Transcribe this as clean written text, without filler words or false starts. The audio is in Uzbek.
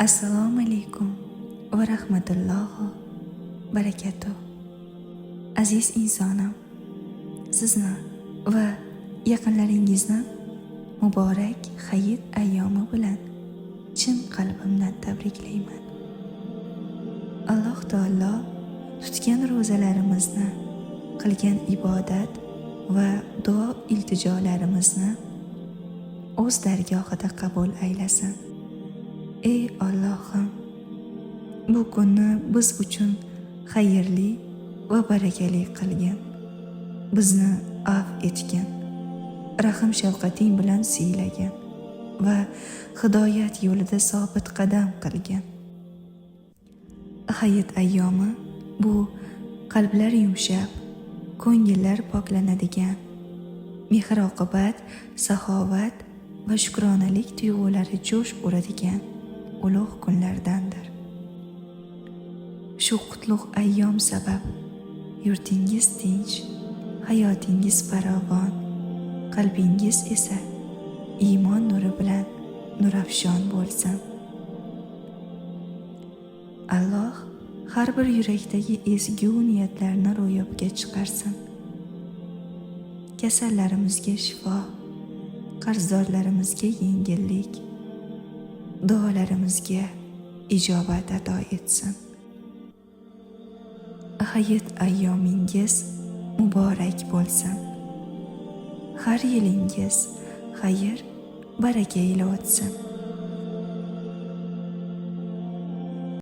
Assalomu alaykum va rahmatullohi barakatuh. Aziz insonim, sizni va yaqinlaringizni muborak hayit ayyomi bilan chin qalbimdan tabriklayman. Alloh taolo tutgan ro'zalarimizni, qilgan ibodat va duo iltijolarimizni o'z dargohida qabul aylasin. Ey Allohim, bu kunni biz uchun xayrli va barakali qilgin. Bizni afv etgin, rahim shafqating bilan siylagin va hidoyat yo'lida sobit qadam qilgin. Hayit ayyomi bu qalblar yumshab, ko'ngillar poklanadigan, mehr-oqibat, saxovat va shukronalik tuyg'ulari jo'sh uradigan ulug' kunlardandir. Shu qutlug' ayyom sabab yurtingiz tinch, hayotingiz farovon, qalbingiz esa iymon nuri bilan nurafshon bo'lsin. Alloh har bir yurakdagi ezgu niyatlarni ro'yobga chiqarsin. Kasallarimizga shifo, qarzdorlarimizga yengillik, duolarimizga ijobat ato etsin. Hayit ayyomingiz muborak bo'lsin. Har yilingiz xayr, baraka ila o'tsin.